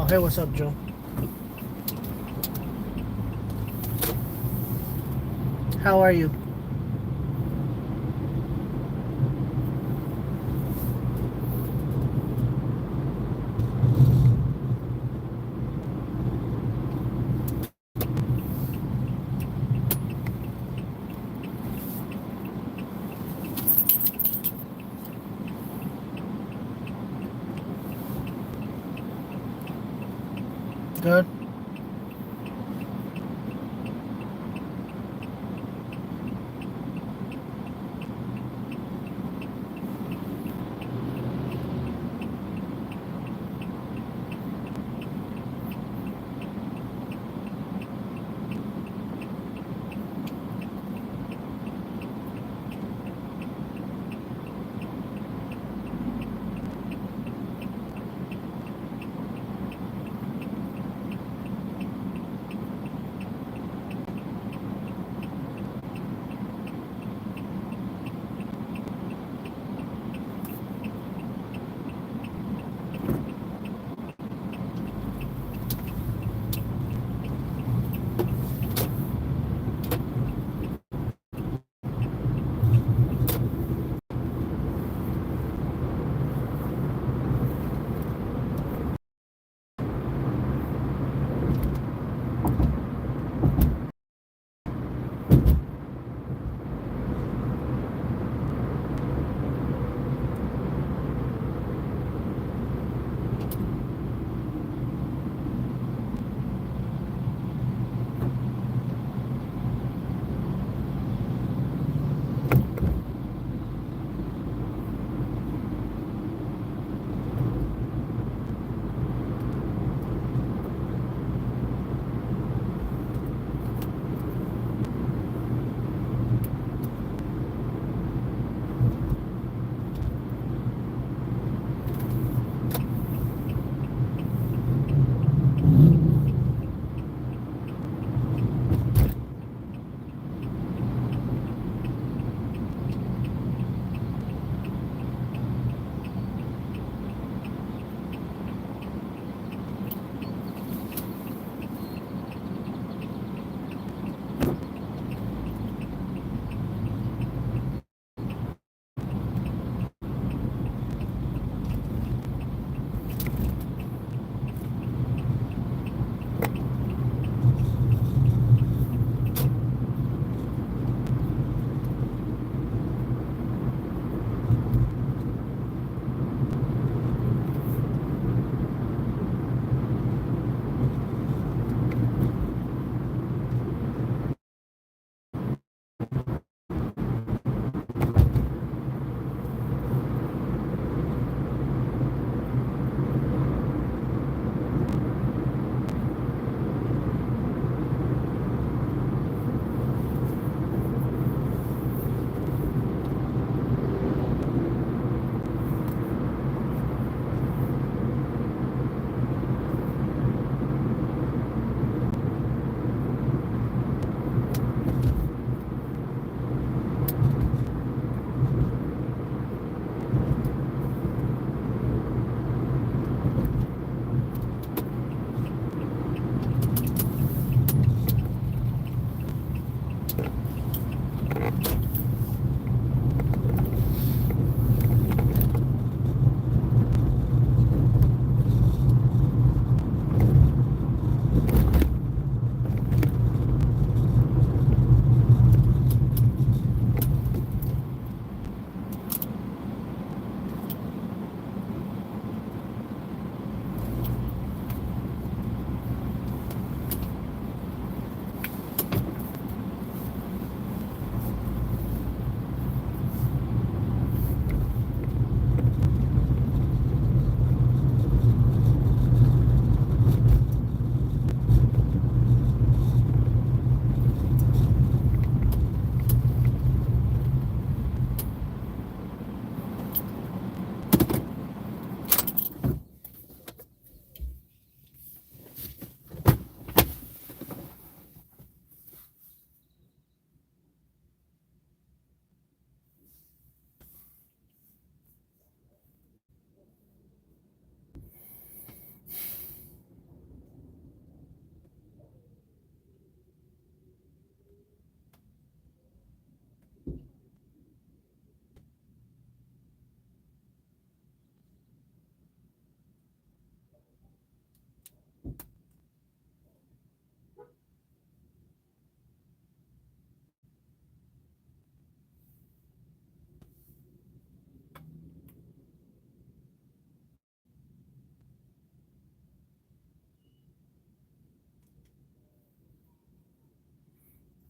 Oh, hey, what's up, Joe? How are you? Good.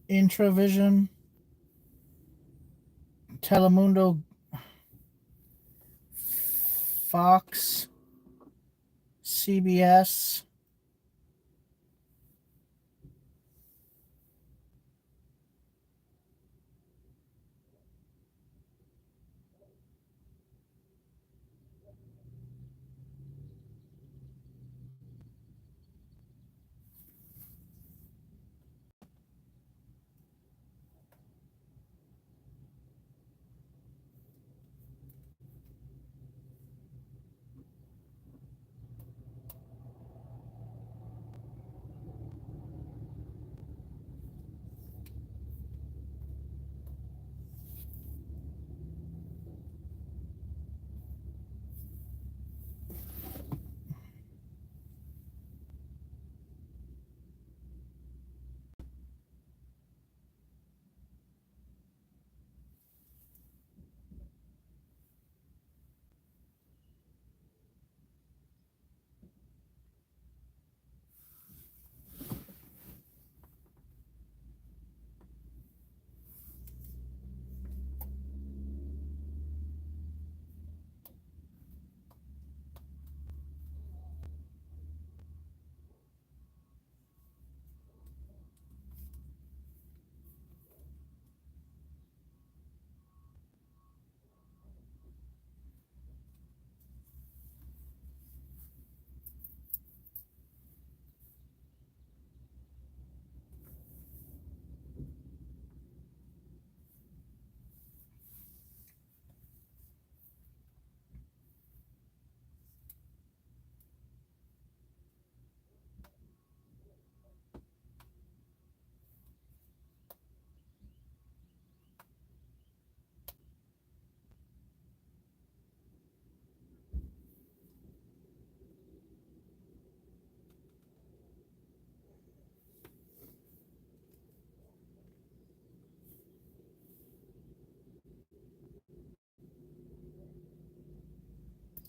Intravision, Telemundo, Fox, CBS,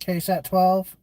KSAT 12.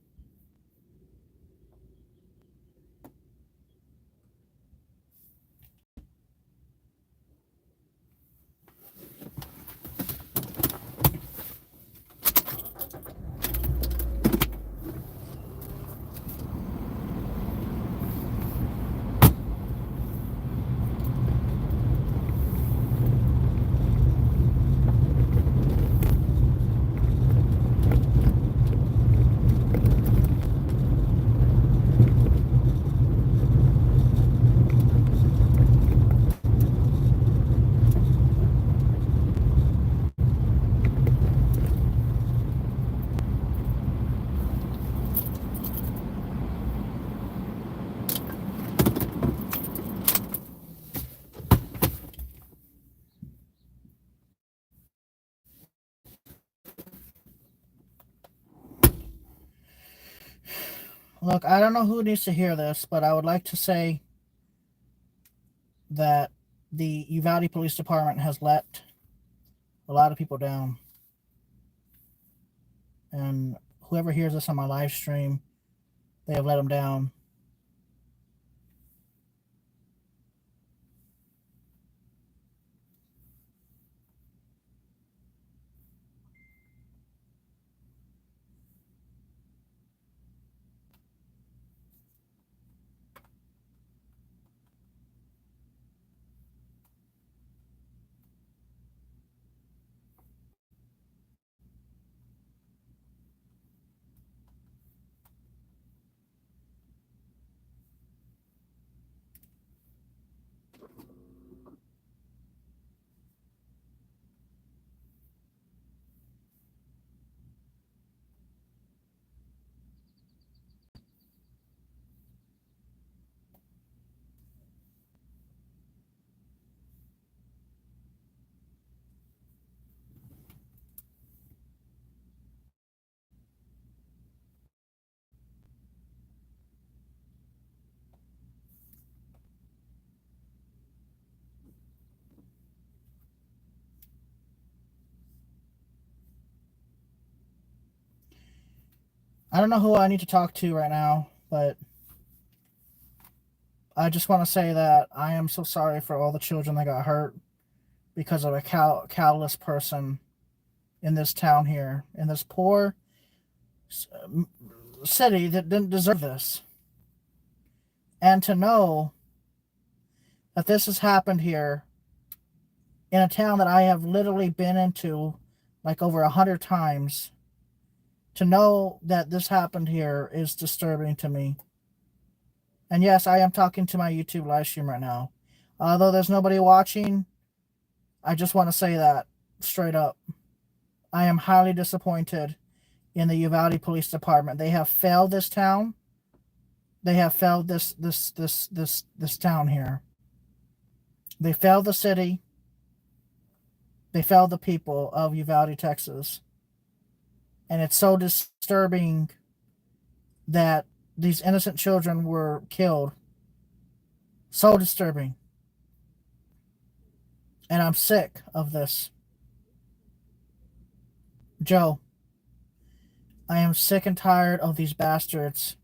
Look, I don't know who needs to hear this, but I would like to say that the Uvalde Police Department has let a lot of people down. And whoever hears this on my live stream, they have let them down. I don't know who I need to talk to right now, but I just want to say that I am so sorry for all the children that got hurt because of a callous person in this town here, in this poor city that didn't deserve this. And to know that this has happened here in a town that I have literally been into like over 100 times, to know that this happened here is disturbing to me. And yes, I am talking to my YouTube live stream right now. Although there's nobody watching, I just want to say that straight up. I am highly disappointed in the Uvalde Police Department. They have failed this town. They have failed this town here. They failed the city. They failed the people of Uvalde, Texas. And it's so disturbing that these innocent children were killed. So disturbing. And I'm sick of this. Joe, I am sick and tired of these bastards.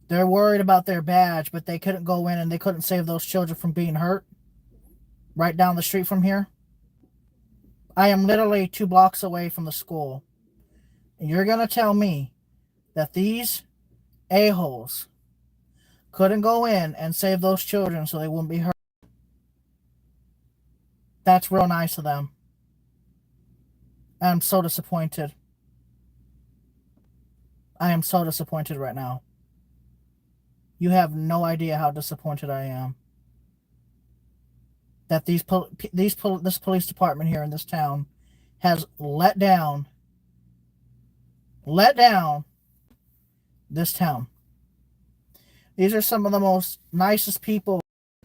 They're worried about their badge, but they couldn't go in and they couldn't save those children from being hurt. Right down the street from here. I am literally 2 blocks away from the school. And you're going to tell me that these a-holes couldn't go in and save those children so they wouldn't be hurt? That's real nice of them. I'm so disappointed. I am so disappointed right now. You have no idea how disappointed I am that this police department here in this town has let down this town. These are some of the most nicest people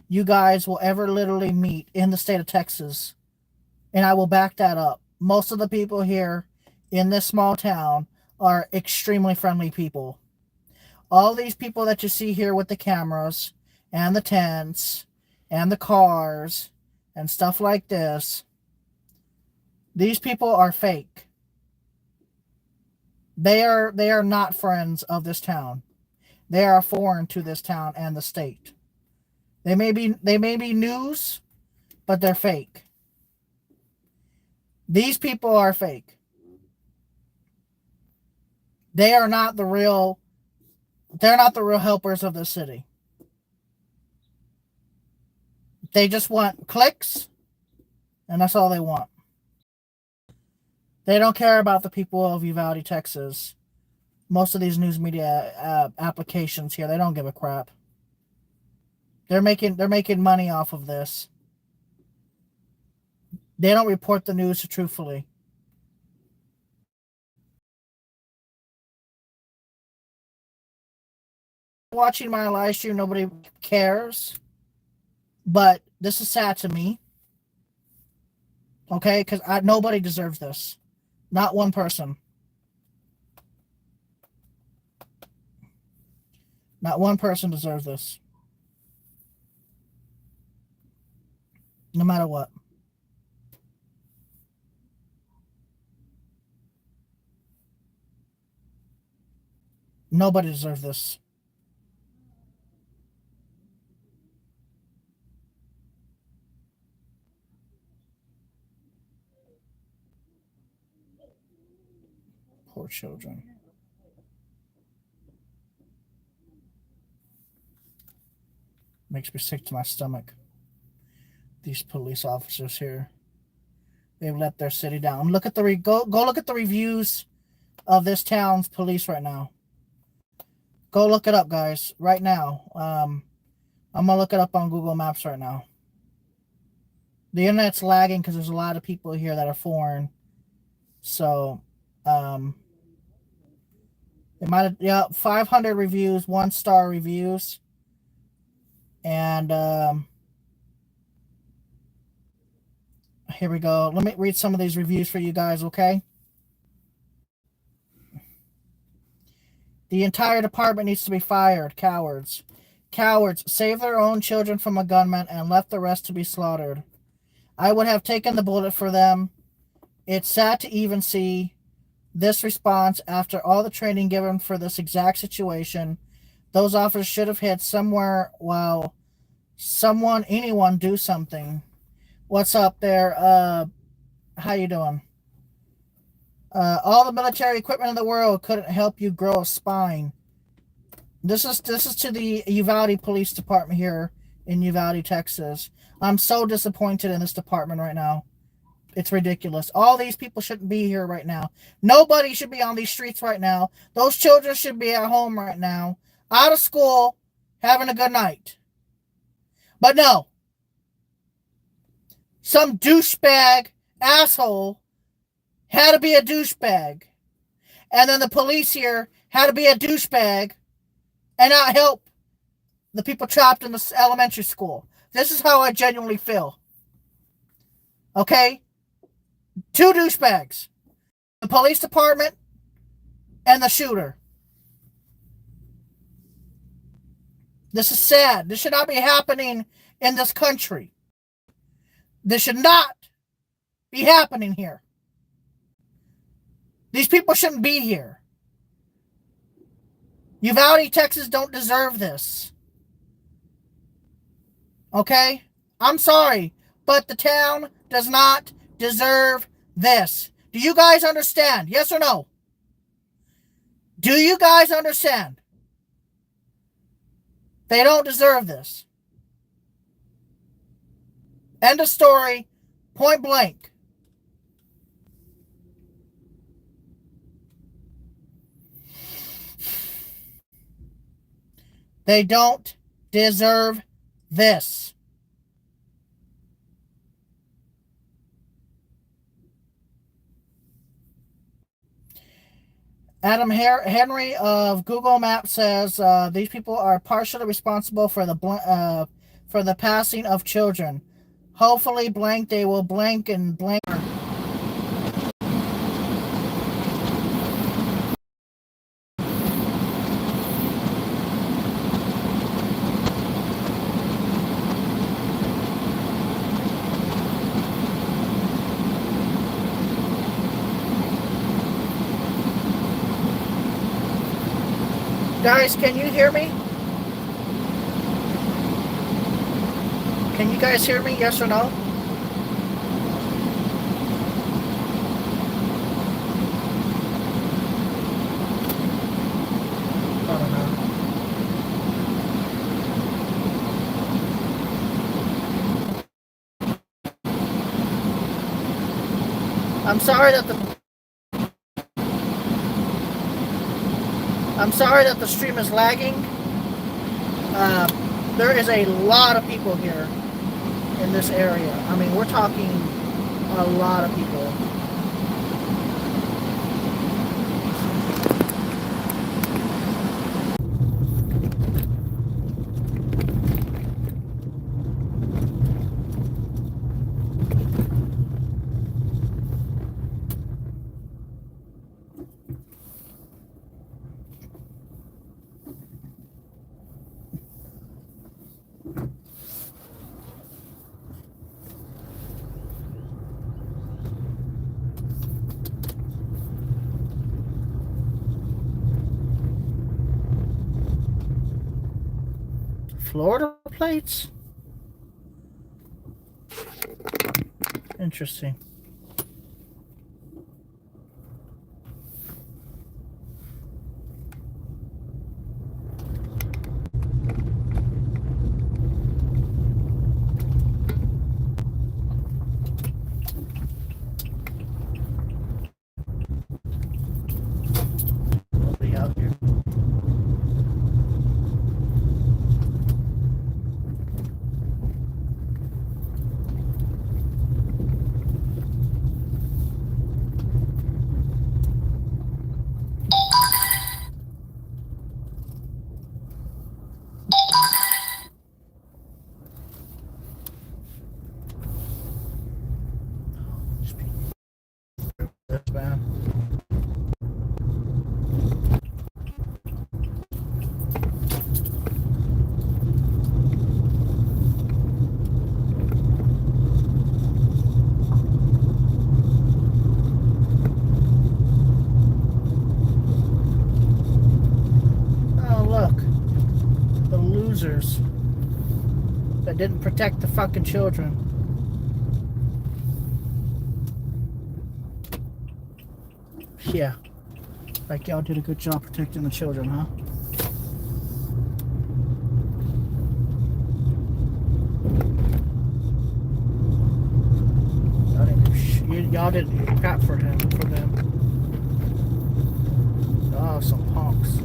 you guys will ever literally meet in the state of Texas. And I will back that up. Most of the people here in this small town are extremely friendly people. All these people that you see here with the cameras and the tents and the cars and stuff like this, these people are fake. They are not friends of this town. They are foreign to this town and the state. They may be news, but they're fake. These people are fake. They're not the real helpers of the city. They just want clicks, and that's all they want. They don't care about the people of Uvalde, Texas. Most of these news media applications here, they don't give a crap. They're making money off of this. They don't report the news truthfully. Watching my live stream, nobody cares. But this is sad to me. Okay? Because nobody deserves this. Not one person. Not one person deserves this. No matter what. Nobody deserves this. Poor children. Makes me sick to my stomach. These police officers here. They've let their city down. Look at the go look at the reviews of this town's police right now. Go look it up, guys, right now. I'm gonna look it up on Google Maps right now. The internet's lagging because there's a lot of people here that are foreign. So, it might have 500 reviews, 1-star reviews, and here we go. Let me read some of these reviews for you guys, okay? The entire department needs to be fired. Cowards. Cowards saved their own children from a gunman and left the rest to be slaughtered. I would have taken the bullet for them. It's sad to even see this response after all the training given for this exact situation. Those officers should have hit somewhere while anyone do something. What's up there? How you doing? All the military equipment in the world couldn't help you grow a spine. This is to the Uvalde Police Department here in Uvalde, Texas. I'm so disappointed in this department right now. It's ridiculous. All these people shouldn't be here right now. Nobody should be on these streets right now. Those children should be at home right now, out of school, having a good night. But no. Some douchebag asshole had to be a douchebag. And then the police here had to be a douchebag and not help the people trapped in the elementary school. This is how I genuinely feel. Okay? Two douchebags. The police department and the shooter. This is sad. This should not be happening in this country. This should not be happening here. These people shouldn't be here. Uvalde, Texas don't deserve this. Okay? I'm sorry, but the town does not deserve this. Do you guys understand? Yes or no? Do you guys understand? They don't deserve this. End of story. Point blank. They don't deserve this. Adam Henry of Google Maps says these people are partially responsible for the passing of children. Hopefully, blank, they will blank and blank. Guys, can you hear me? Can you guys hear me? Yes or no? I don't know. I'm sorry that the stream is lagging. There is a lot of people here in this area. I mean, we're talking a lot of people. Florida plates? Interesting. Nobody out here. abusers that didn't protect the fucking children. Yeah. Like y'all did a good job protecting the children, huh? Y'all didn't do crap for them. Oh, some punks.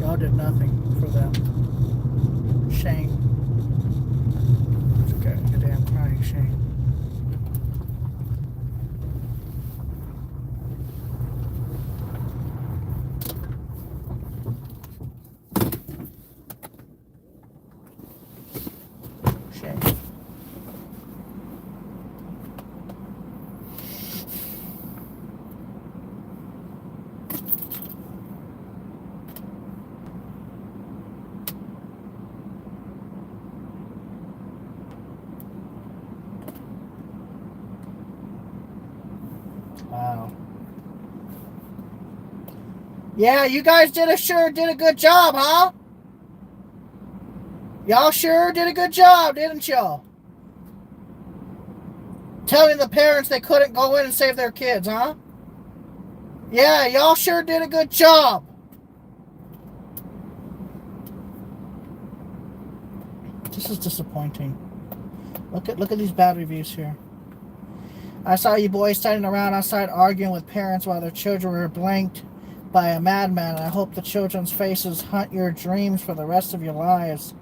Y'all did nothing for them. Shame. It's okay. You're damn crying, shame. Shame. Wow. Yeah, you guys sure did a good job, huh? Y'all sure did a good job, didn't y'all? Telling the parents they couldn't go in and save their kids, huh? Yeah, y'all sure did a good job. This is disappointing. Look at these bad reviews here. I saw you boys standing around outside arguing with parents while their children were blanked by a madman. I hope the children's faces haunt your dreams for the rest of your lives.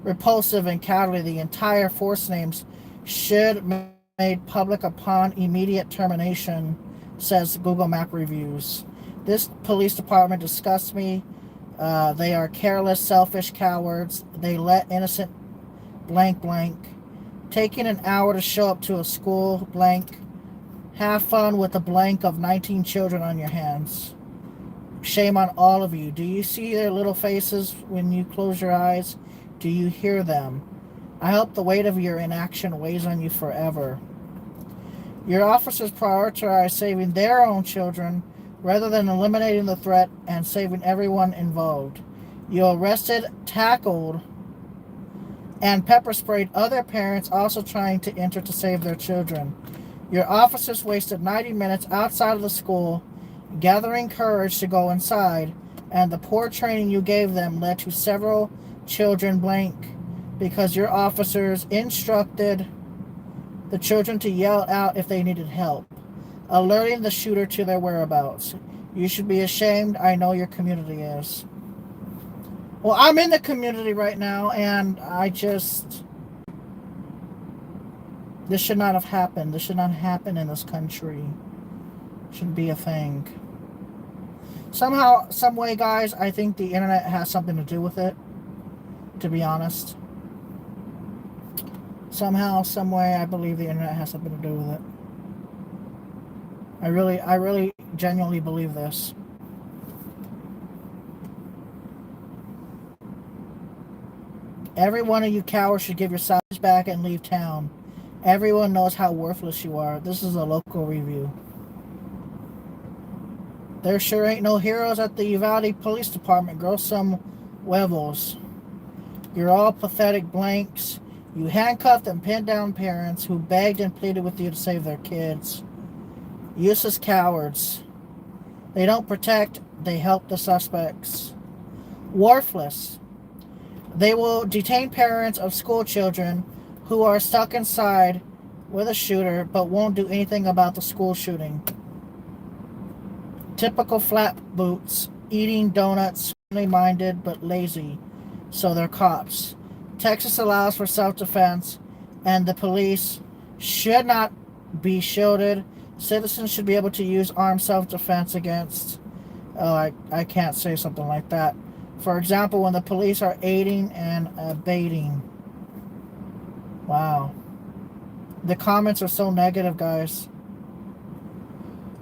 Repulsive and cowardly, the entire force names should be made public upon immediate termination, says Google Map Reviews. This police department disgusts me. They are careless, selfish cowards. They let innocent blank. Taking an hour to show up to a school blank. Have fun with a blank of 19 children on your hands. Shame on all of you. Do you see their little faces when you close your eyes? Do you hear them? I hope the weight of your inaction weighs on you forever. Your officers prioritize saving their own children rather than eliminating the threat and saving everyone involved. You arrested, tackled, and pepper sprayed other parents also trying to enter to save their children. Your officers wasted 90 minutes outside of the school gathering courage to go inside, and the poor training you gave them led to several children blank because your officers instructed the children to yell out if they needed help, alerting the shooter to their whereabouts. You should be ashamed. I know your community is. Well, I'm in the community right now, and this should not have happened. This should not happen in this country. Shouldn't be a thing. Somehow, some way, guys, I think the internet has something to do with it, to be honest. Somehow, some way, I believe the internet has something to do with it. I really genuinely believe this. Every one of you cowards should give your sides back and leave town. Everyone knows how worthless you are. This is a local review. There sure ain't no heroes at the Uvalde Police Department. Grow some huevos. You're all pathetic blanks. You handcuffed and pinned down parents who begged and pleaded with you to save their kids. Useless cowards. They don't protect, they help the suspects. Worthless. They will detain parents of school children who are stuck inside with a shooter but won't do anything about the school shooting. Typical flat boots, eating donuts, minded but lazy, so they're cops. Texas allows for self-defense, and the police should not be shielded. Citizens should be able to use armed self-defense against... Oh, I can't say something like that. For example, when the police are aiding and abetting. Wow. The comments are so negative, guys.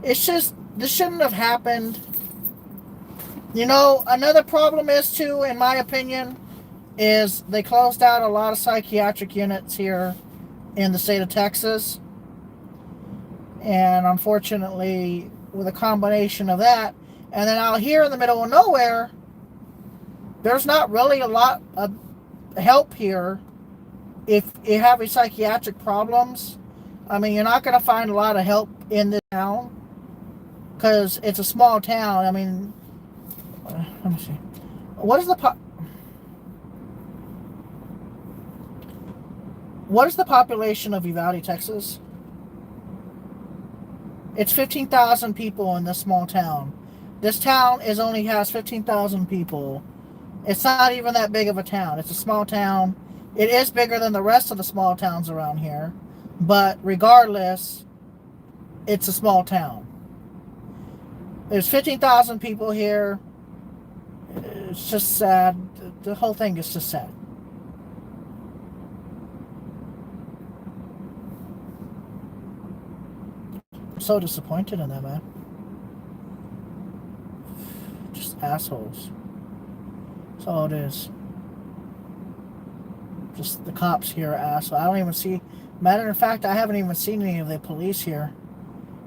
It's just, this shouldn't have happened. You know, another problem is too, in my opinion, is they closed out a lot of psychiatric units here in the state of Texas. And unfortunately, with a combination of that And then out here in the middle of nowhere, there's not really a lot of help here. If you have any psychiatric problems, I mean, you're not going to find a lot of help in this town because it's a small town. I mean, let me see. What is the population of Uvalde, Texas? It's 15,000 people in this small town. This town only has 15,000 people. It's not even that big of a town. It's a small town. It is bigger than the rest of the small towns around here. But regardless, it's a small town. There's 15,000 people here. It's just sad. The whole thing is just sad. I'm so disappointed in that, man. Just assholes. That's all it is. Just the cops here are assholes. I don't even see... Matter of fact, I haven't even seen any of the police here.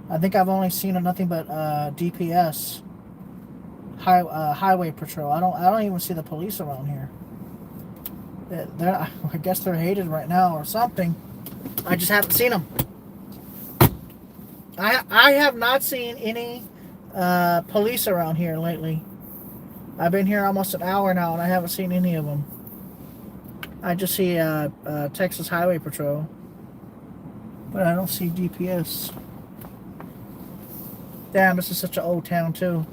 I think I've only seen nothing but DPS. Highway patrol. I don't even see the police around here. I guess they're hated right now or something. I just haven't seen them. I have not seen any police around here lately. I've been here almost an hour now and I haven't seen any of them. I just see Texas Highway Patrol, but I don't see DPS. Damn, this is such an old town too.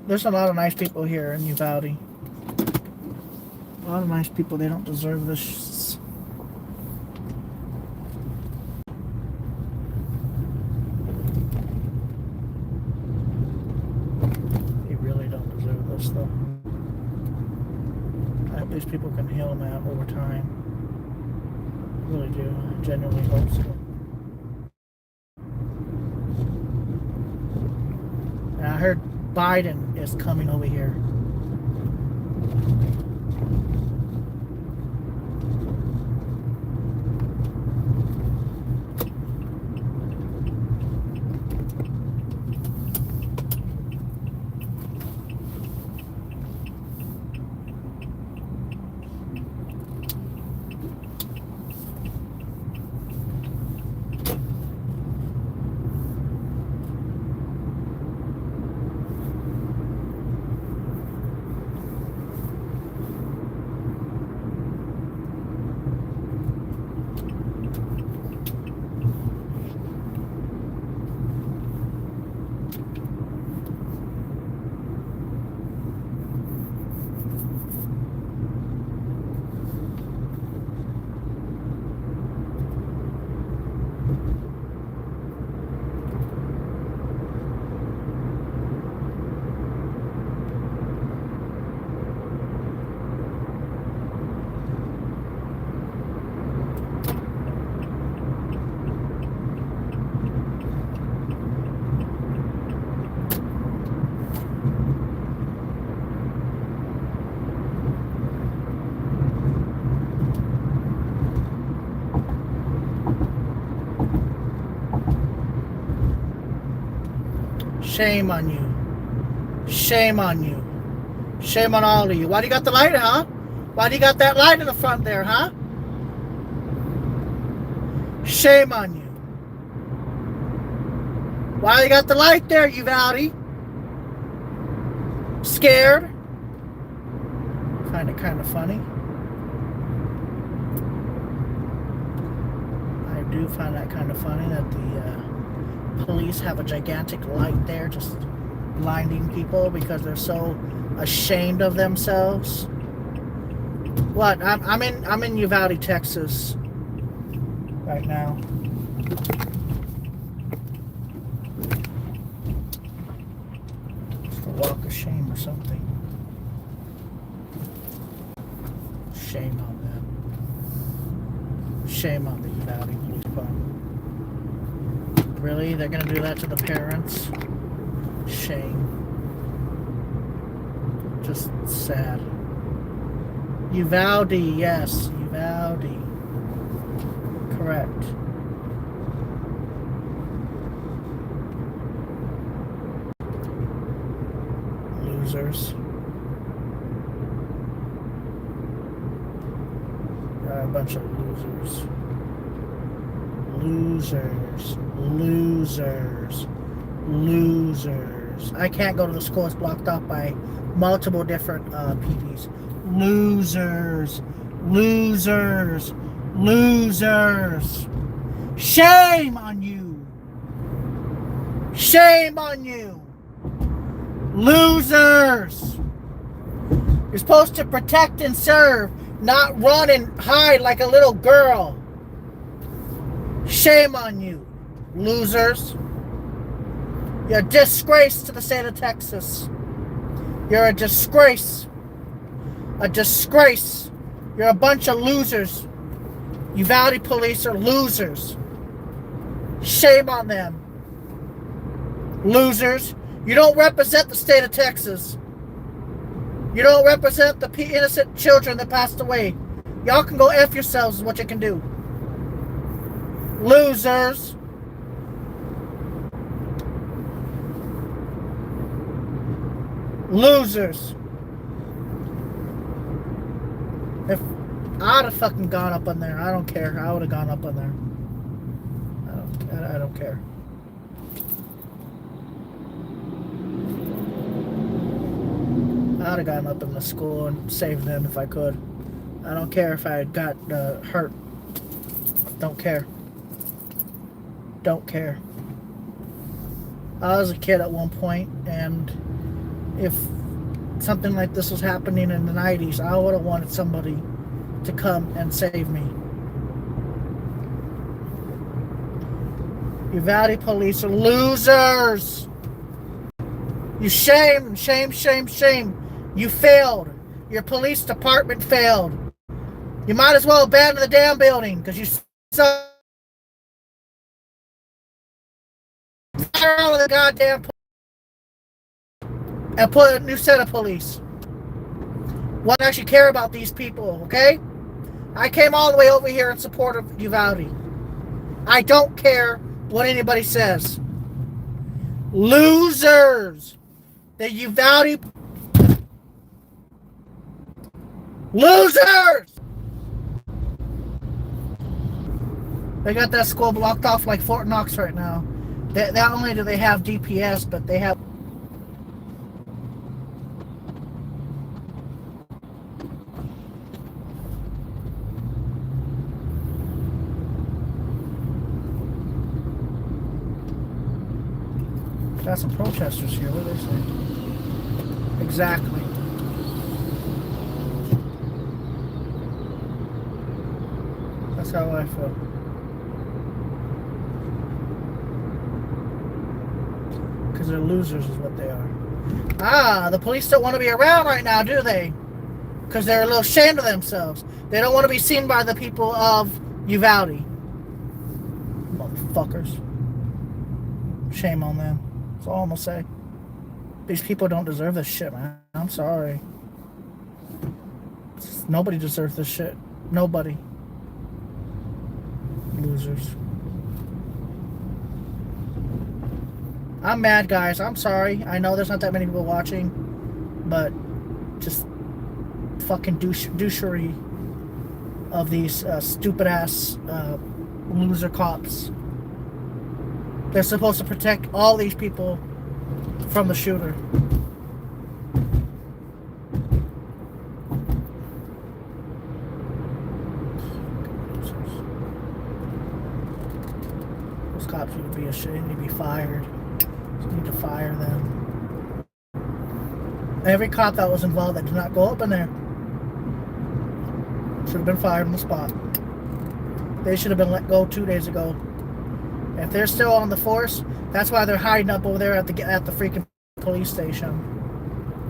There's a lot of nice people here in Uvalde. A lot of nice people. They don't deserve this. They really don't deserve this, though. I hope these people can heal them out over time. I really do. I genuinely hope so. And I heard Biden is coming over here. Shame on you. Shame on you. Shame on all of you. Why do you got the light, huh? Why do you got that light in the front there, huh? Shame on you. Why you got the light there, Uvalde? Scared? Find it kind of funny. I do find that kind of funny that the police have a gigantic light there just blinding people because they're so ashamed of themselves. What? I'm in Uvalde, Texas right now. It's the walk of shame or something. Shame on them. Shame on the Uvalde Police Department. Really? They're gonna do that to the parents? Shame. Just sad. Uvalde, yes, Uvalde. Correct. Losers. You're a bunch of losers. Losers. Losers. Losers. I can't go to the school. It's blocked off by multiple different PDs. Losers. Losers. Losers. Shame on you. Shame on you. Losers. You're supposed to protect and serve, not run and hide like a little girl. Shame on you, losers. You're a disgrace to the state of Texas. You're a disgrace. A disgrace. You're a bunch of losers. Uvalde police are losers. Shame on them. Losers. You don't represent the state of Texas. You don't represent the innocent children that passed away. Y'all can go F yourselves is what you can do. Losers. Losers. If I'd have fucking gone up on there, I don't care. I would have gone up on there. I don't care. I'd have gone up in the school and saved them if I could. I don't care if I got hurt. Don't care. Don't care. I was a kid at one point, and if something like this was happening in the 90s, I would have wanted somebody to come and save me. Uvalde police are losers. You shame. You failed. Your police department failed. You might as well abandon the damn building because you suck. Fire all of the goddamn and put a new set of police. What actually care about these people, okay? I came all the way over here in support of Uvalde. I don't care what anybody says. Losers. The Uvalde losers. They got that school blocked off like Fort Knox right now. Not only do they have DPS, but they have got some protesters here. What do they say? Exactly. That's how I feel. Because they're losers is what they are. Ah, the police don't want to be around right now, do they? Because they're a little ashamed of themselves. They don't want to be seen by the people of Uvalde. Motherfuckers. Shame on them. That's all I'm going to say. These people don't deserve this shit, man. I'm sorry. Nobody deserves this shit. Nobody. Losers. I'm mad, guys. I'm sorry. I know there's not that many people watching, but just fucking douchery of these stupid ass loser cops. They're supposed to protect all these people from the shooter. Those cops need to be ashamed. They need to be fired. Just need to fire them. Every cop that was involved that did not go up in there should have been fired on the spot. They should have been let go 2 days ago. If they're still on the force, that's why they're hiding up over there at the freaking police station.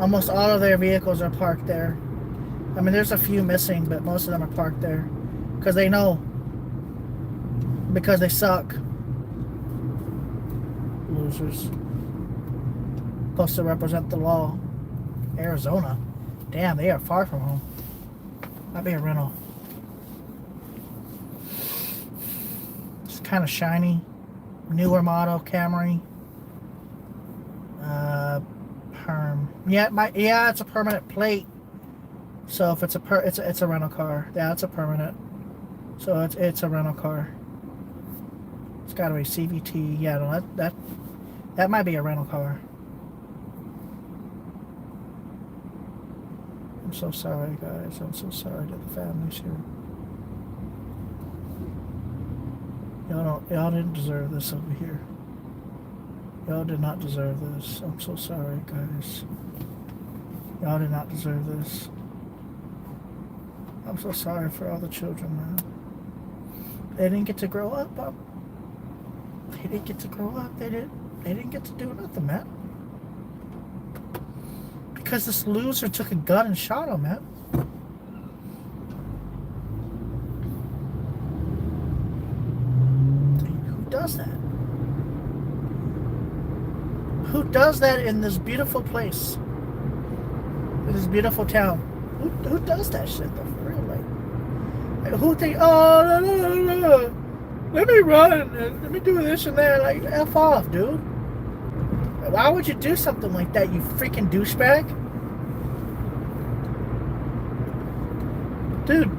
Almost all of their vehicles are parked there. I mean, there's a few missing, but most of them are parked there. Because they know. Because they suck. Losers. Supposed to represent the law. Arizona. Damn, they are far from home. Might be a rental. It's kind of shiny. Newer model Camry. perm. Yeah, it's a permanent plate. So if it's it's a rental car. Yeah, it's a permanent. So it's a rental car. It's got to be CVT. Yeah, no, that might be a rental car. I'm so sorry, guys. I'm so sorry to the families here. Y'all didn't deserve this over here. Y'all did not deserve this. I'm so sorry, guys. Y'all did not deserve this. I'm so sorry for all the children, man. They didn't get to grow up. They didn't get to grow up. They didn't get to do nothing, man. Because this loser took a gun and shot him, man. Who does that? Who does that in this beautiful place? In this beautiful town? Who does that shit though, for real? Like who think, oh, no, let me run and let me do this and that. Like, F off, dude. Why would you do something like that, you freaking douchebag? Dude.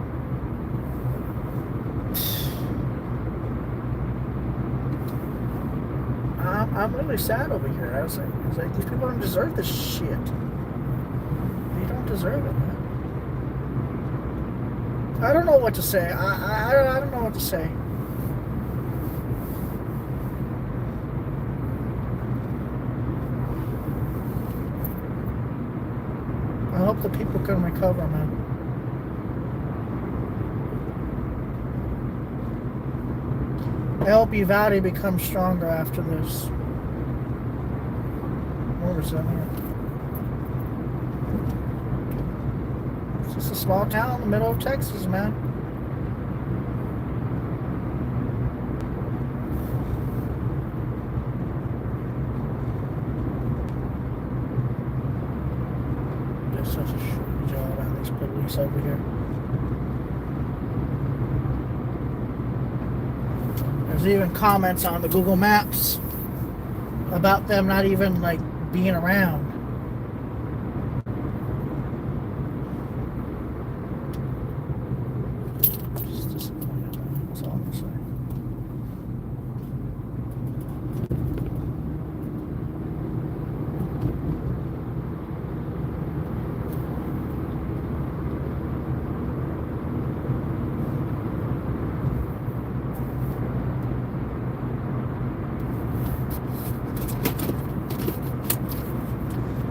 I'm really sad over here. I was like, these people don't deserve this shit. They don't deserve it, man. I don't know what to say. I don't know what to say. I hope the people can recover, man. I hope Uvalde becomes stronger after this. Where was that here? It's just a small town in the middle of Texas, man. There's such a shitty job on these police over here. There's even comments on the Google Maps about them not even like being around. Just disappointed. That's all I'm gonna say.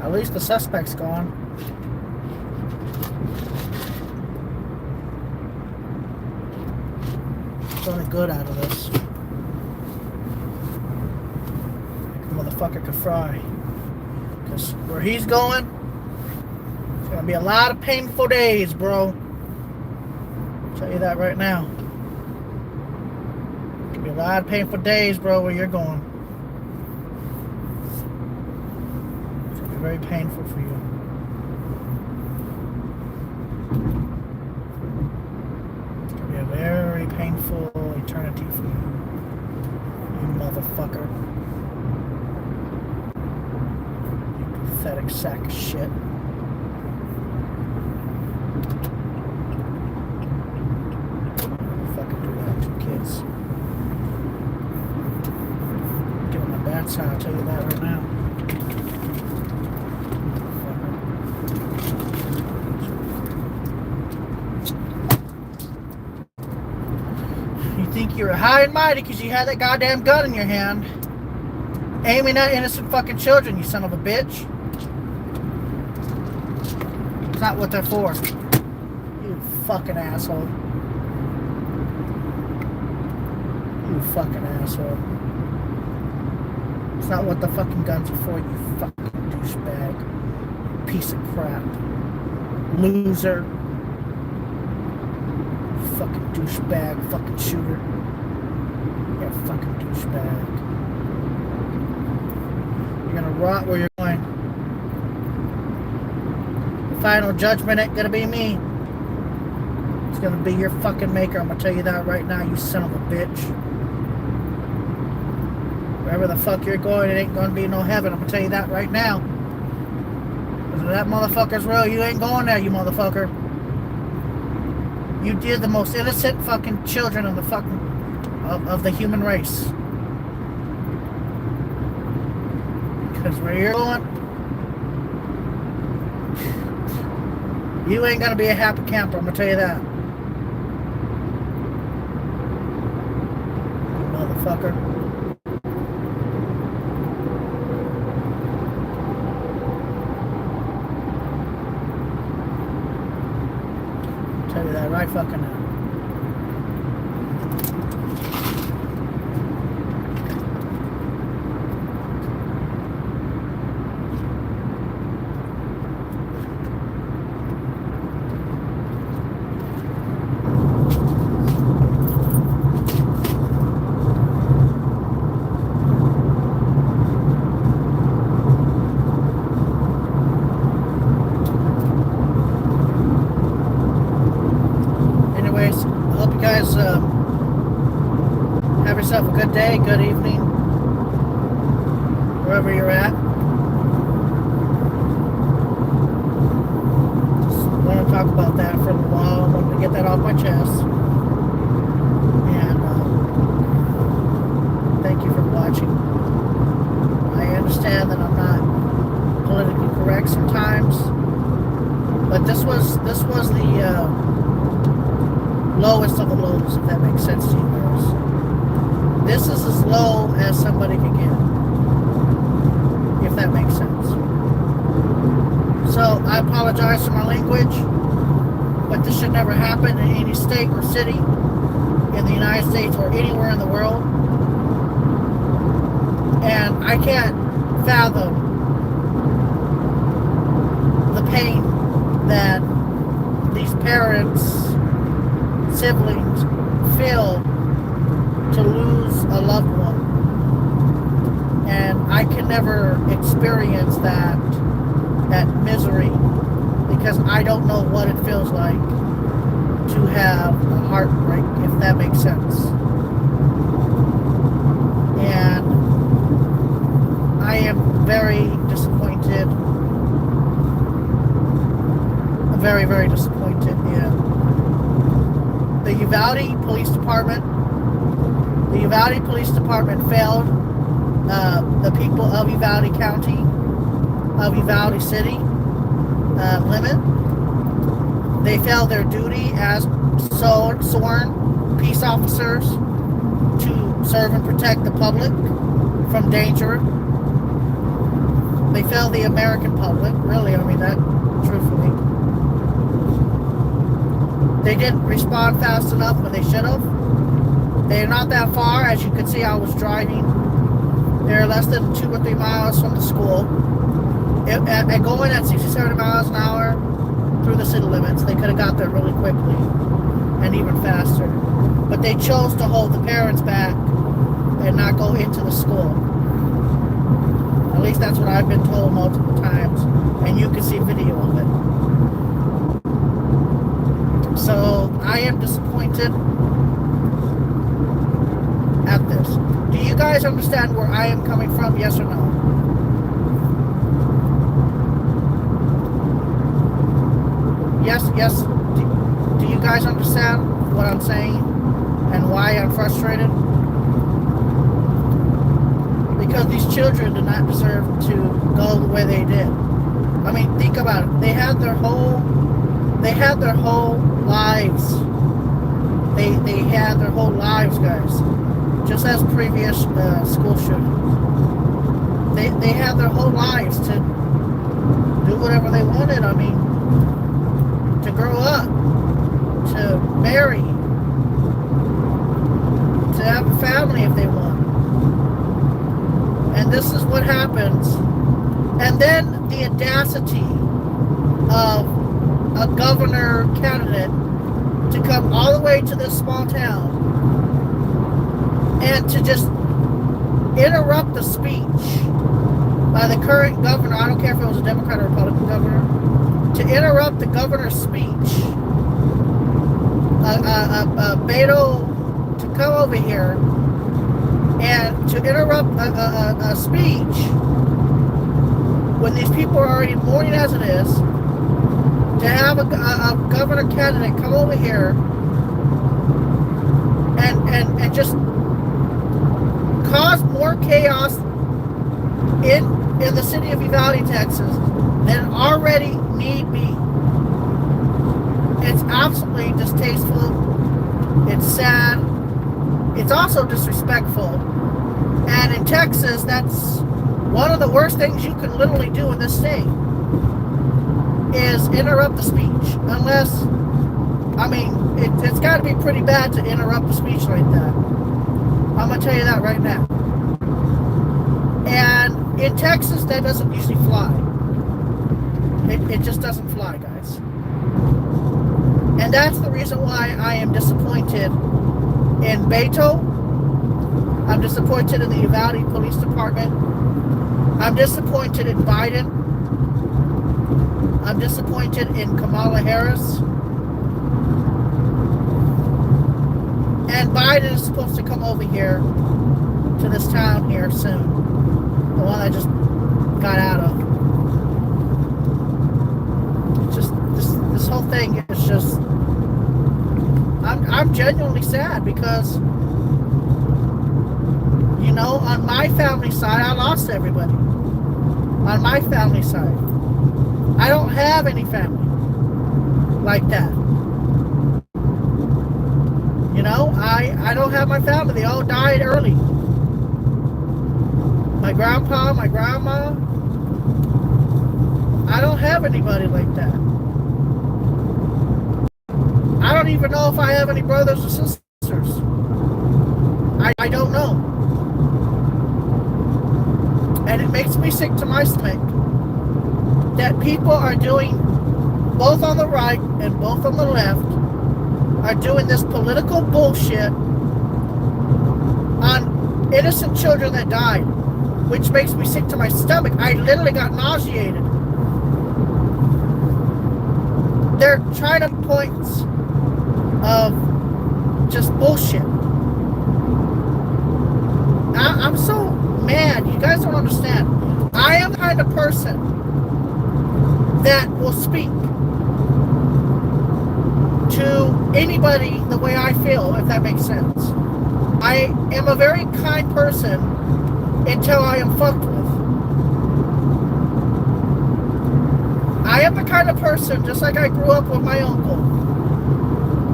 At least the suspect's gone. Something good out of this. The motherfucker could fry. Because where he's going, it's gonna be a lot of painful days, bro. I'll tell you that right now. It's gonna be a lot of painful days, bro, where you're going. Very painful for you. It's gonna be a very painful eternity for you, you motherfucker. You pathetic sack of shit. Fucking do that to kids. Get on my bad side, I'll tell you that right now. Think you're high and mighty because you had that goddamn gun in your hand, aiming at innocent fucking children, you son of a bitch. It's not what they're for. You fucking asshole. You fucking asshole. It's not what the fucking guns are for, you fucking douchebag. Piece of crap. Loser. Fucking douchebag, fucking shooter. Yeah, fucking douchebag. You're gonna rot where you're going. The final judgment ain't gonna be me. It's gonna be your fucking maker. I'm gonna tell you that right now, you son of a bitch. Wherever the fuck you're going, it ain't gonna be no heaven. I'm gonna tell you that right now. That motherfucker's real. You ain't going there, you motherfucker. You did the most innocent fucking children of the fucking of the human race. Because where you're going, you ain't gonna be a happy camper, I'm gonna tell you that. Motherfucker. Tell you that right fucking now. Have yourself a good day, good evening, wherever you're at. Just want to talk about that for a little while. I wanted to get that off my chest. And thank you for watching. I understand that I'm not politically correct sometimes, but this was the lowest of the lows, if that makes sense to you guys. This is as low as somebody can get, if that makes sense. So I apologize for my language, but this should never happen in any state or city in the United States or anywhere in the world. And I can't fathom the pain that these parents, siblings feel to lose a loved one. And I can never experience that misery, because I don't know what it feels like to have a heartbreak, if that makes sense. And I am very disappointed, very, very disappointed in the Uvalde Police Department. The Uvalde Police Department failed the people of Uvalde County, of Uvalde City limit. They failed their duty as sworn peace officers to serve and protect the public from danger. They failed the American public, really, I mean that, truthfully. They didn't respond fast enough when they should have. They're not that far. As you can see, I was driving. They're less than 2 or 3 miles from the school. And going at 60, 70 miles an hour through the city limits, they could have got there really quickly and even faster. But they chose to hold the parents back and not go into the school. At least that's what I've been told multiple times. And you can see video of it. So I am disappointed at this. Do you guys understand where I am coming from? Yes or no? Yes. Do you guys understand what I'm saying and why I'm frustrated? Because these children do not deserve to go the way they did. I mean, think about it. They had their whole lives. They had their whole lives, guys. Just as previous school shootings. They had their whole lives to do whatever they wanted. I mean, to grow up, to marry, to have a family if they want. And this is what happens. And then the audacity of a governor candidate to come all the way to this small town and to just interrupt the speech by the current governor. I don't care if it was a Democrat or Republican governor. To interrupt the governor's speech. Beto to come over here and to interrupt a speech when these people are already mourning as it is, to have a governor candidate come over here and just cause more chaos in the city of Uvalde, Texas, than already need be. It's absolutely distasteful. It's sad. It's also disrespectful. And in Texas, that's one of the worst things you can literally do in this state is interrupt the speech. Unless, I mean, it's got to be pretty bad to interrupt a speech like that. I'm going to tell you that right now. And in Texas, that doesn't usually fly. It just doesn't fly, guys. And that's the reason why I am disappointed in Beto. I'm disappointed in the Uvalde Police Department. I'm disappointed in Biden. I'm disappointed in Kamala Harris. And Biden is supposed to come over here to this town here soon. The one I just got out of. Just this whole thing is just, I'm genuinely sad because, you know, on my family side, I lost everybody. On my family side. I don't have any family like that. You know, I don't have my family. They all died early. My grandpa, my grandma. I don't have anybody like that. I don't even know if I have any brothers or sisters. I don't know. And it makes me sick to my stomach that people are doing, both on the right and both on the left, are doing this political bullshit on innocent children that died, which makes me sick to my stomach. I literally got nauseated. They're trying to points of just bullshit. I'm so mad. You guys don't understand. I am the kind of person that will speak to anybody the way I feel, if that makes sense. I am a very kind person until I am fucked with. I am the kind of person, just like I grew up with my uncle,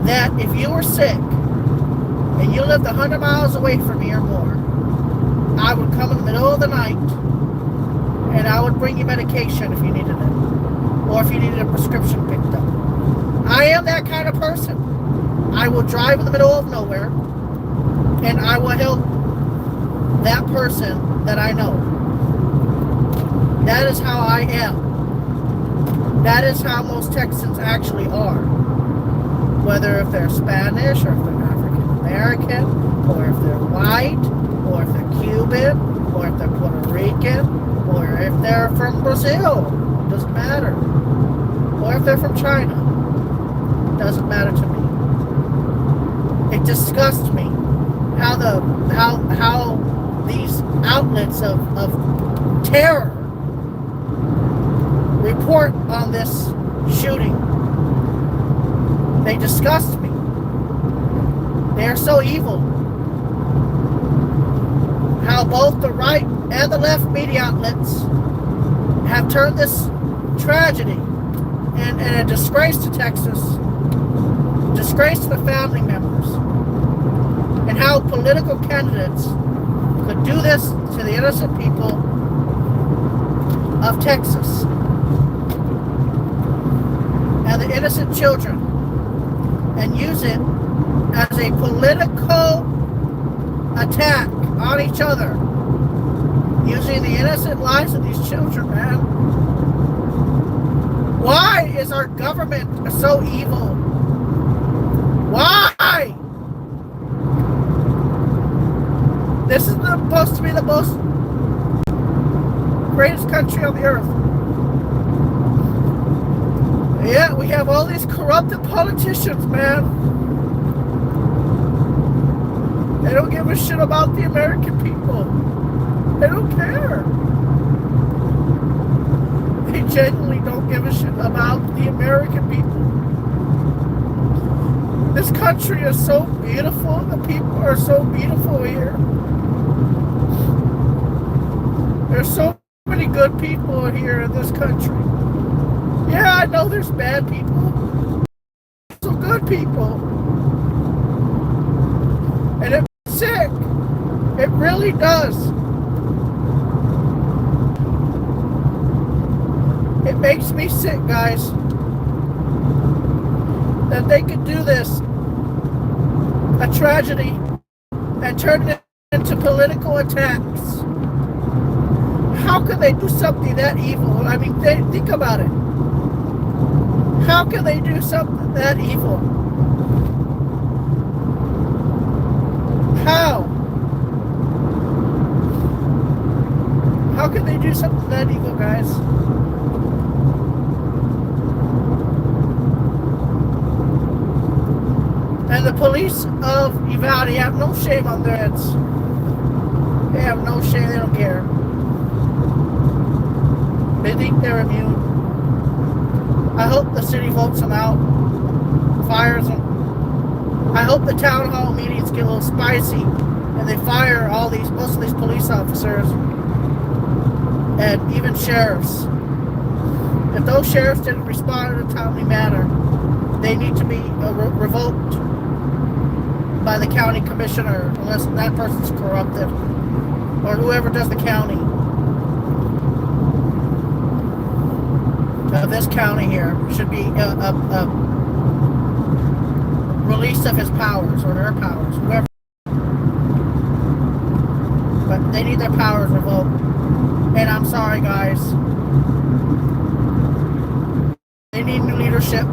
that if you were sick and you lived 100 miles away from me or more, I would come in the middle of the night and I would bring you medication if you needed it, or if you needed a prescription picked up. I am that kind of person. I will drive in the middle of nowhere and I will help that person that I know. That is how I am. That is how most Texans actually are. Whether if they're Spanish, or if they're African American, or if they're white, or if they're Cuban, or if they're Puerto Rican, or if they're from Brazil, doesn't matter. Or if they're from China, doesn't matter to me. It disgusts me how these outlets of terror report on this shooting. They disgust me. They are so evil. How both the right and the left media outlets have turned this tragedy and a disgrace to Texas, disgrace to the family members, and how political candidates could do this to the innocent people of Texas and the innocent children, and use it as a political attack on each other, using the innocent lives of these children, man. Why is our government so evil? Why? This is supposed to be the most greatest country on the earth. Yeah, we have all these corrupted politicians, man. They don't give a shit about the American people. They don't care. genuinely don't give a shit about the American people. This country is so beautiful. The people are so beautiful here. There's so many good people here in this country. Yeah, I know there's bad people. Some good people. And it makes me sick. It really does. It makes me sick, guys, that they could do this, a tragedy, and turn it into political attacks. How can they do something that evil? I mean, think about it. How can they do something that evil? How? How can they do something that evil, guys? And the police of Uvalde have no shame on their heads. They have no shame, they don't care. They think they're immune. I hope the city votes them out, fires them. I hope the town hall meetings get a little spicy and they fire most of these police officers and even sheriffs. If those sheriffs didn't respond in a timely manner, they need to be revoked by the county commissioner, unless that person's corrupted, or whoever does the county. This county here should be a release of his powers, or her powers, whoever. But they need their powers revoked. And I'm sorry, guys. They need new leadership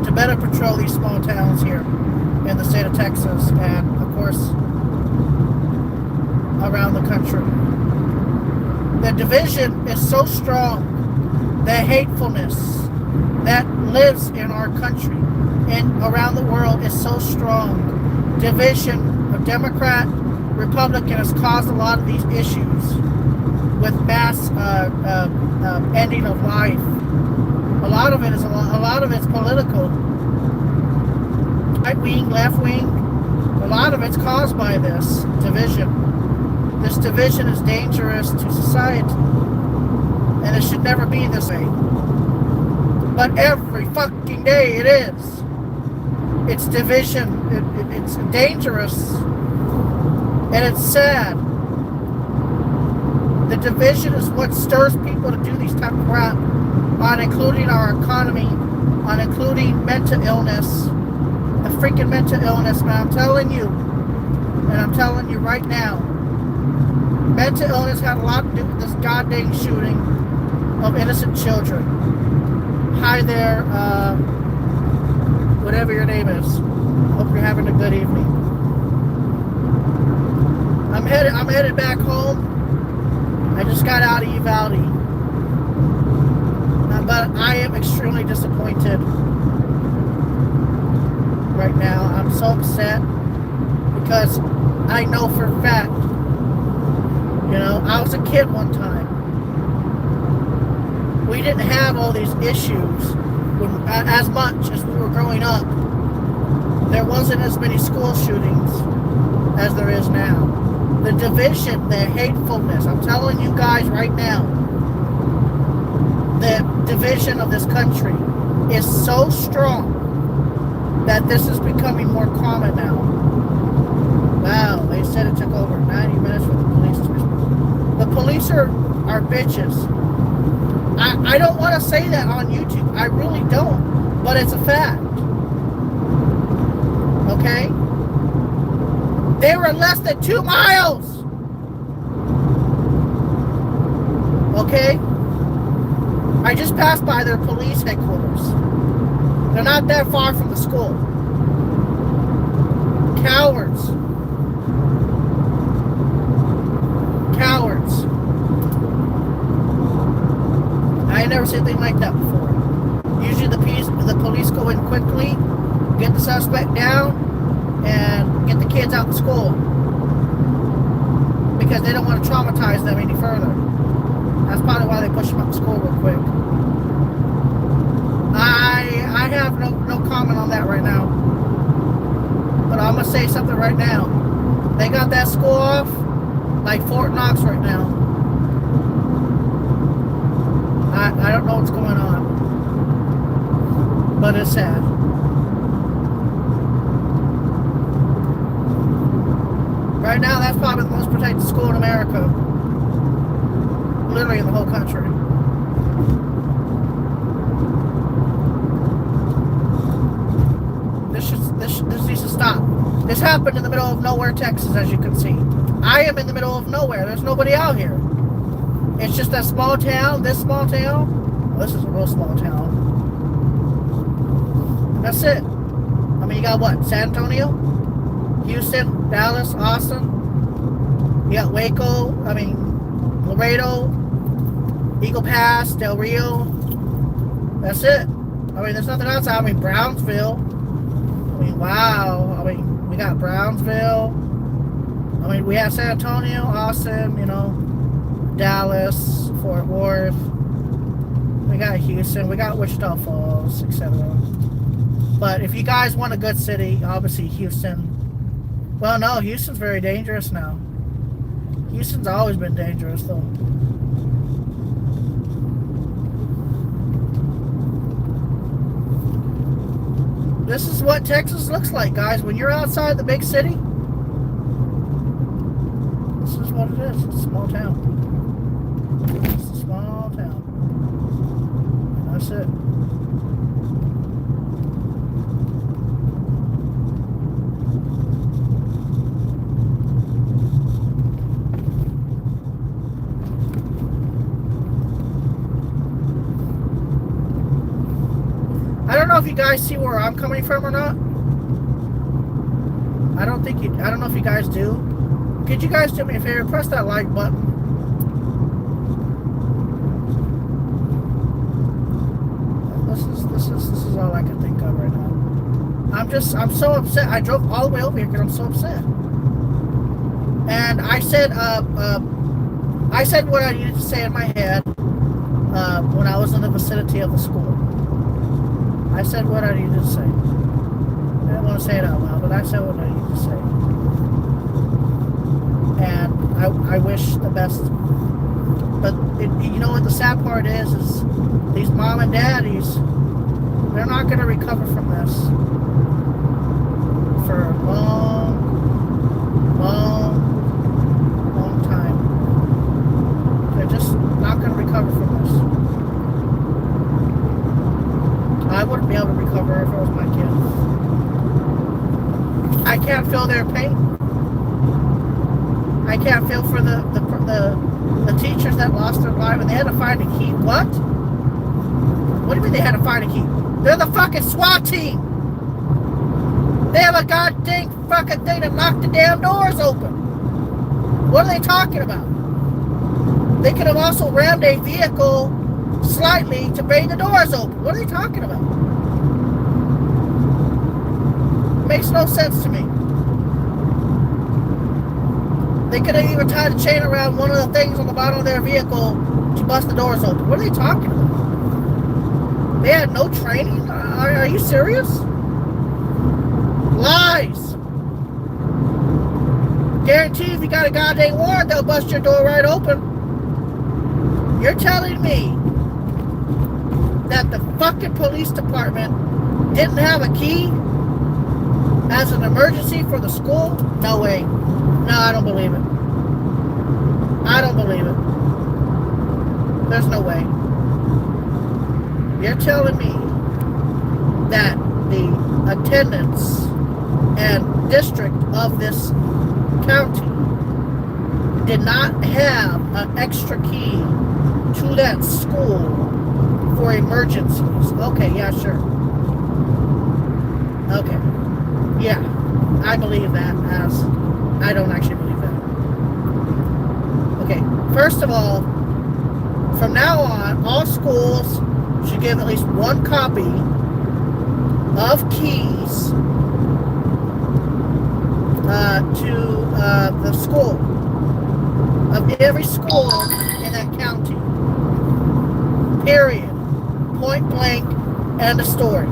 to better patrol these small towns here in the state of Texas and, of course, around the country. The division is so strong. The hatefulness that lives in our country and around the world is so strong. Division of Democrat, Republican has caused a lot of these issues with mass ending of life. A lot of it's political. Right wing, left wing. A lot of it's caused by this division. This division is dangerous to society, and it should never be this way. But every fucking day it is. It's division. It's dangerous, and it's sad. The division is what stirs people to do these type of crap, on including our economy, on including mental illness, the freaking mental illness, man. I'm telling you, and I'm telling you right now, mental illness had a lot to do with this goddamn shooting of innocent children. Hi there, whatever your name is. Hope you're having a good evening. I'm headed back home. I just got out of Uvalde. But I am extremely disappointed right now. I'm so upset because I know for a fact, I was a kid one time. We didn't have all these issues as much as we were growing up. There wasn't as many school shootings as there is now. The division, the hatefulness, I'm telling you guys right now, the division of this country is so strong that this is becoming more common now. Wow, they said it took over 90 minutes for the police to respond. The police are bitches. I don't want to say that on YouTube. I really don't. But it's a fact. Okay? They were less than 2 miles. Okay? I just passed by their police headquarters. They're not that far from the school. Cowards. Cowards. I ain't never seen anything like that before. Usually the police go in quickly, get the suspect down, and get the kids out of school because they don't want to traumatize them any further. That's probably why they pushed him out of school real quick. I have no comment on that right now. But I'm gonna say something right now. They got that school off like Fort Knox right now. I don't know what's going on. But it's sad. Right now, that's probably the most protected school in America. Literally in the whole country. This needs to stop. This happened in the middle of nowhere, Texas, as you can see. I am in the middle of nowhere. There's nobody out here. It's just that small town, this small town. Well, this is a real small town. That's it. I mean, you got what? San Antonio? Houston, Dallas, Austin. You got Waco, Laredo, Eagle Pass, Del Rio. That's it. I mean, there's nothing else. I mean, Brownsville. I mean, wow. I mean, we got Brownsville. I mean, we have San Antonio, Austin, Dallas, Fort Worth. We got Houston. We got Wichita Falls, etc. But if you guys want a good city, obviously Houston. Well, no, Houston's very dangerous now. Houston's always been dangerous, though. This is what Texas looks like, guys. When you're outside the big city, this is what it is. It's a small town. It's a small town. And that's it. I don't know if you guys see where I'm coming from or not. I don't know if you guys do. Could you guys do me a favor? Press that like button. This is all I can think of right now. I'm so upset. I drove all the way over here because I'm so upset. And I said what I needed to say in my head when I was in the vicinity of the school. I said what I needed to say. I didn't want to say it out loud, but I said what I needed to say. And I wish the best. But you know what the sad part is these mom and daddies, they're not going to recover from this for a long time. They're just not going to recover from this. I wouldn't be able to recover if it was my kids. I can't feel their pain. I can't feel for the teachers that lost their life and they had to find a key. What? What do you mean they had to find a key? They're the fucking SWAT team. They have a goddamn fucking thing to knock the damn doors open. What are they talking about? They could have also rammed a vehicle slightly to bang the doors open. What are they talking about? Makes no sense to me. They could have even tied a chain around one of the things on the bottom of their vehicle to bust the doors open. What are they talking about? They had no training? Are you serious? Lies. Guarantee if you got a goddamn warrant, they'll bust your door right open. You're telling me that the fucking police department didn't have a key as an emergency for the school? No way. No, I don't believe it. I don't believe it. There's no way. You're telling me that the attendance and district of this county did not have an extra key to that school for emergencies? Okay, yeah, sure. Okay. Yeah, I believe that as... I don't actually believe that. Okay, first of all, from now on, all schools should give at least one copy of keys to the school, of every school in that county. Period. Point blank. End of story.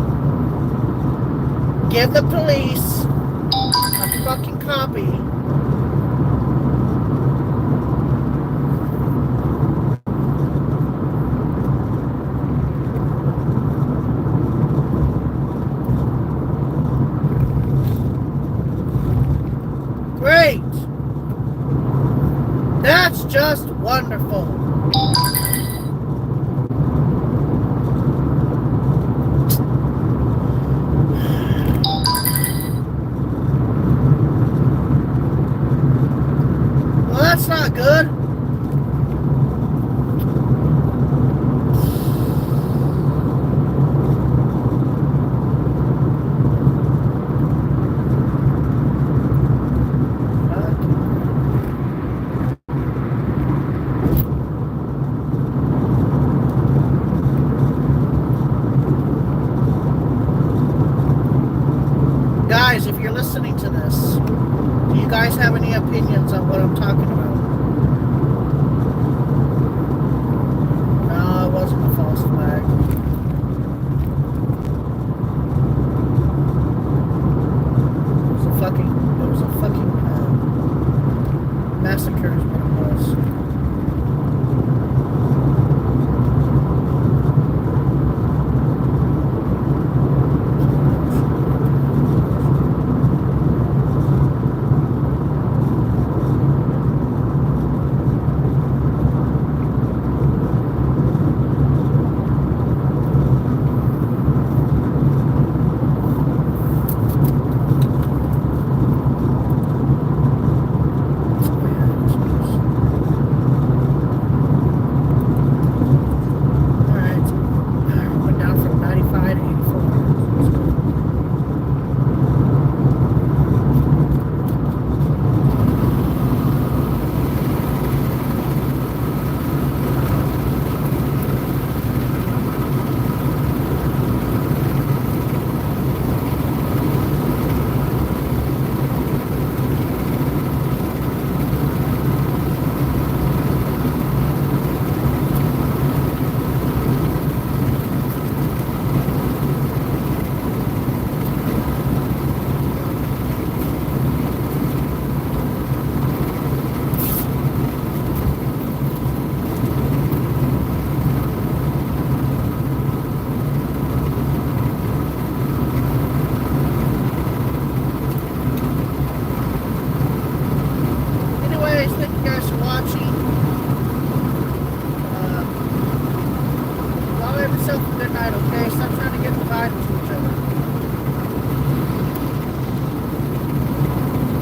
Give the police a fucking copy. Great. That's just wonderful. Well, that's not good. Guys, if you're listening to this, do you guys have any opinions on what I'm talking about? No, it wasn't a false flag. It was a fucking massacre is what it was. Have yourself a good night, okay? Stop trying to get divided to each other.